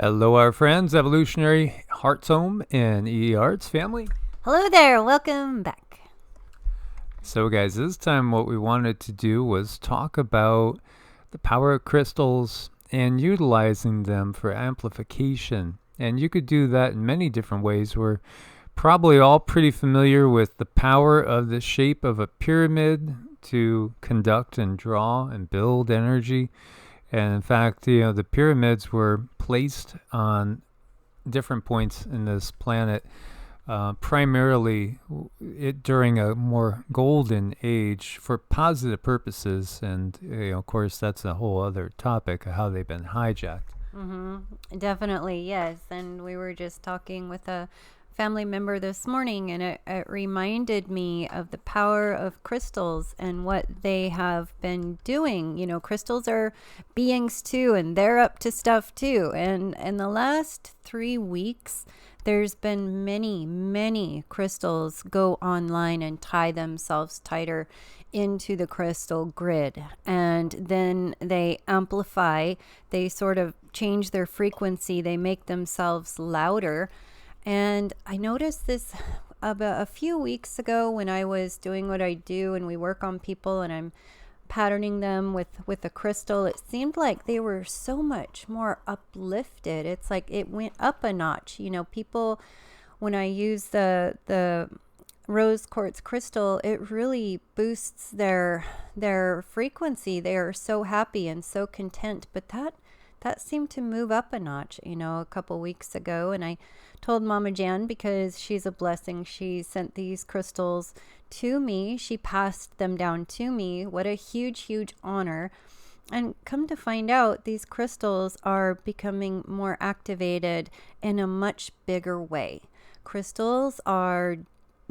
Hello, our friends, Evolutionary, Hearts Home, and EEARTS family. Hello there, welcome back. So, guys, this time what we wanted to do was talk about the power of crystals and utilizing them for amplification. And you could do that in many different ways. We're probably all pretty familiar with the power of the shape of a pyramid to conduct and draw and build energy. And in fact, the pyramids were placed on different points in this planet, primarily during a more golden age for positive purposes. And, of course, that's a whole other topic of how they've been hijacked. Definitely, yes. And we were just talking with a family member this morning, and it reminded me of the power of crystals and what they have been doing. You know, crystals are beings too, and they're up to stuff too. And in the last 3 weeks, there's been many crystals go online and tie themselves tighter into the crystal grid, and then they amplify, they sort of change their frequency, they make themselves louder. And I noticed this about a few weeks ago when I was doing what I do and we work on people and I'm patterning them with a crystal. It seemed like they were so much more uplifted. It's like it went up a notch. You know, people, when I use the rose quartz crystal, it really boosts their frequency. They are so happy and so content. But that seemed to move up a notch, a couple weeks ago. And I told Mama Jan, because she's a blessing, she sent these crystals to me. She passed them down to me. What a huge honor. And come to find out, these crystals are becoming more activated in a much bigger way. Crystals are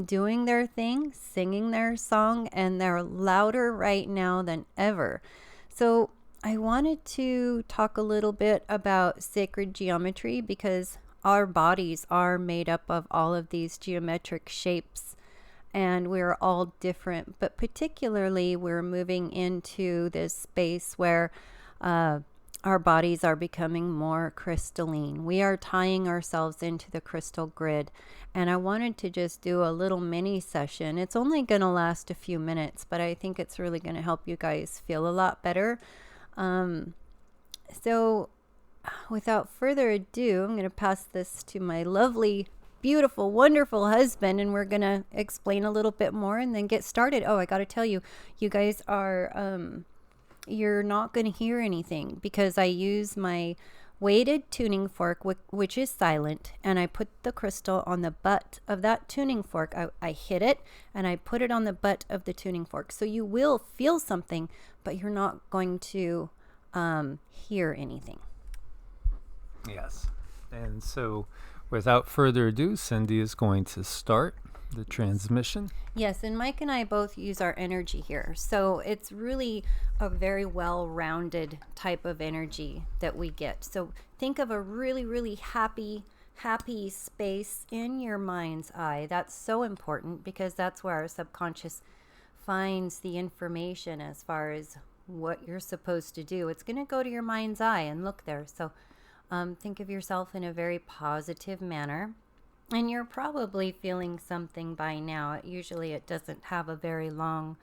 doing their thing, singing their song, and they're louder right now than ever. So I wanted to talk a little bit about sacred geometry, because our bodies are made up of all of these geometric shapes, and we're all different. But particularly, we're moving into this space where our bodies are becoming more crystalline. We are tying ourselves into the crystal grid. And I wanted to just do a little mini session. It's only going to last a few minutes, but I think it's really going to help you guys feel a lot better. So without further ado, I'm going to pass this to my lovely, beautiful, wonderful husband, and we're going to explain a little bit more and then get started. Oh, I got to tell you, you guys are, you're not going to hear anything because I use my weighted tuning fork, which is silent, and I put the crystal on the butt of that tuning fork. I hit it and I put it on the butt of the tuning fork. So you will feel something, but you're not going to hear anything. Yes. And so, without further ado, Cindy is going to start the transmission. Yes, and Mike and I both use our energy here. So it's really a very well-rounded type of energy that we get. So think of a really happy space in your mind's eye. That's so important because that's where our subconscious finds the information as far as what you're supposed to do. It's going to go to your mind's eye and look there. So think of yourself in a very positive manner. And you're probably feeling something by now. Usually it doesn't have a very long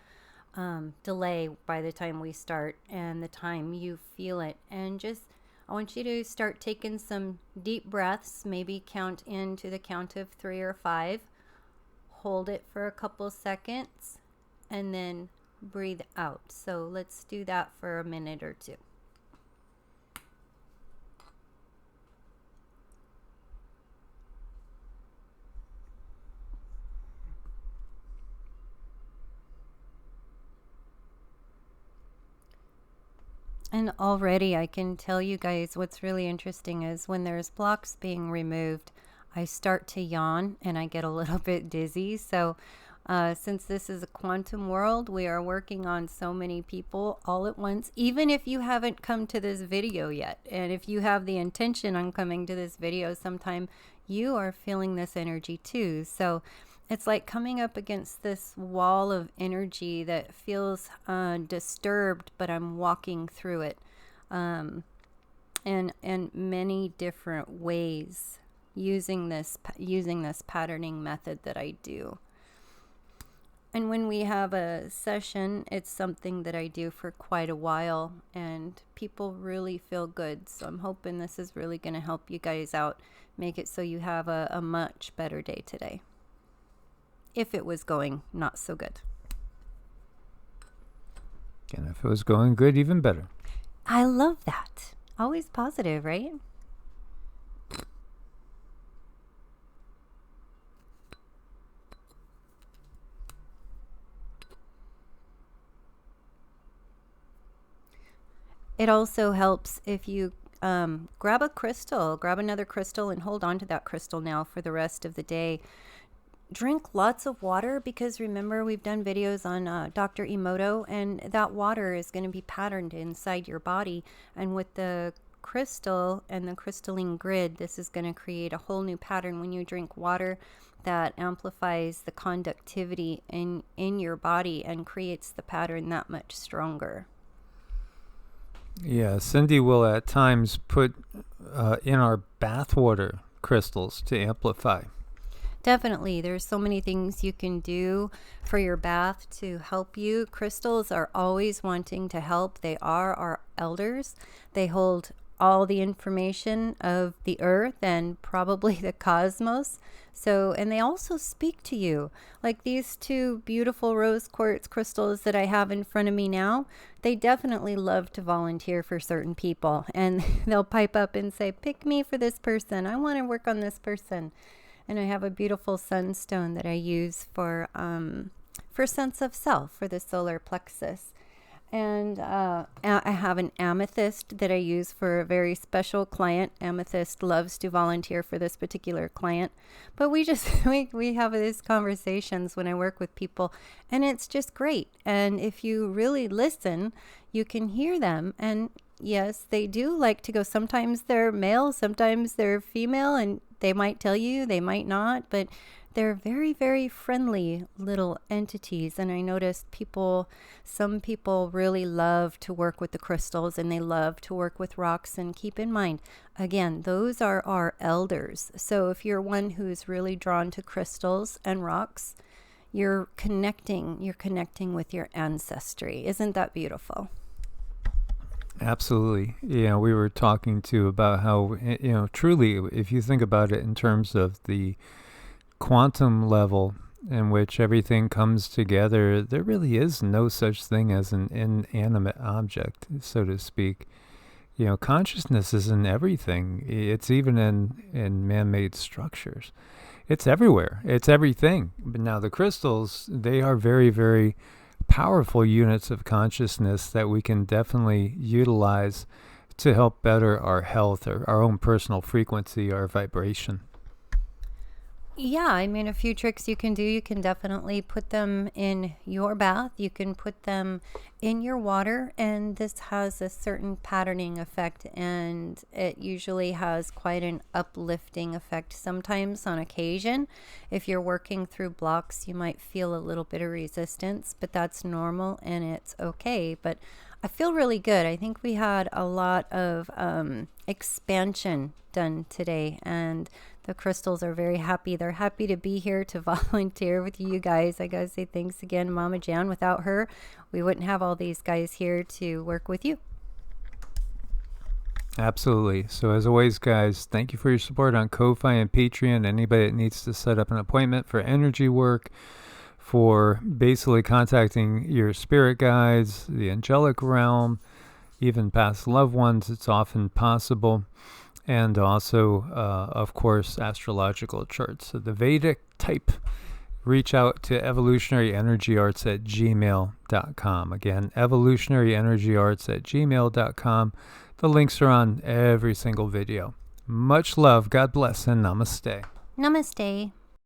delay by the time we start and the time you feel it. And I want you to start taking some deep breaths, maybe count into the count of 3 or 5. Hold it for a couple seconds and then breathe out. So let's do that for a minute or two. And already I can tell you guys what's really interesting is when there's blocks being removed, I start to yawn and I get a little bit dizzy. So since this is a quantum world, we are working on so many people all at once, even if you haven't come to this video yet. And if you have the intention on coming to this video sometime, you are feeling this energy too. So it's like coming up against this wall of energy that feels disturbed, but I'm walking through it. and many different ways using this patterning method that I do. And when we have a session, it's something that I do for quite a while, and people really feel good. So I'm hoping this is really going to help you guys out, make it so you have a much better day today, if it was going not so good. And if it was going good, even better. I love that. Always positive, right? It also helps if you grab another crystal and hold on to that crystal now for the rest of the day. Drink lots of water, because remember, we've done videos on Dr. Emoto, and that water is going to be patterned inside your body. And with the crystal and the crystalline grid, this is going to create a whole new pattern. When you drink water, that amplifies the conductivity in your body and creates the pattern that much stronger. Yeah, Cindy will at times put in our bathwater crystals to amplify. Definitely. There's so many things you can do for your bath to help you. Crystals are always wanting to help. They are our elders. They hold all the information of the earth and probably the cosmos. So, and they also speak to you. Like these two beautiful rose quartz crystals that I have in front of me now, they definitely love to volunteer for certain people. And they'll pipe up and say, pick me for this person. I want to work on this person. And I have a beautiful sunstone that I use for sense of self, for the solar plexus. And I have an amethyst that I use for a very special client. Amethyst loves to volunteer for this particular client. But we just, we have these conversations when I work with people, and it's just great. And if you really listen, you can hear them. And yes, they do like to go. Sometimes they're male, sometimes they're female, and they might tell you, they might not, but they're very, very friendly little entities. And I noticed some people really love to work with the crystals, and they love to work with rocks. And keep in mind, again, those are our elders. So if you're one who's really drawn to crystals and rocks, you're connecting with your ancestry. Isn't that beautiful? Absolutely. Yeah, we were talking too about how, truly, if you think about it in terms of the quantum level in which everything comes together, there really is no such thing as an inanimate object, so to speak. Consciousness is in everything. It's even in man-made structures. It's everywhere. It's everything. But now the crystals, they are very, very powerful units of consciousness that we can definitely utilize to help better our health, or our own personal frequency, our vibration. Yeah, I mean, a few tricks you can do. You can definitely put them in your bath. You can put them in your water, and this has a certain patterning effect, and it usually has quite an uplifting effect. Sometimes, on occasion, if you're working through blocks, you might feel a little bit of resistance, but that's normal and it's okay. But I feel really good. I think we had a lot of expansion done today, and the crystals are very happy. They're happy to be here to volunteer with you guys. I gotta say thanks again, Mama Jan. Without her, we wouldn't have all these guys here to work with you. Absolutely. So as always, guys, thank you for your support on Ko-Fi and Patreon. Anybody that needs to set up an appointment for energy work, for basically contacting your spirit guides, the angelic realm, even past loved ones, it's often possible. And also, of course, astrological charts. So the Vedic type, reach out to evolutionaryenergyarts@gmail.com. Again, evolutionaryenergyarts@gmail.com. The links are on every single video. Much love, God bless, and namaste. Namaste.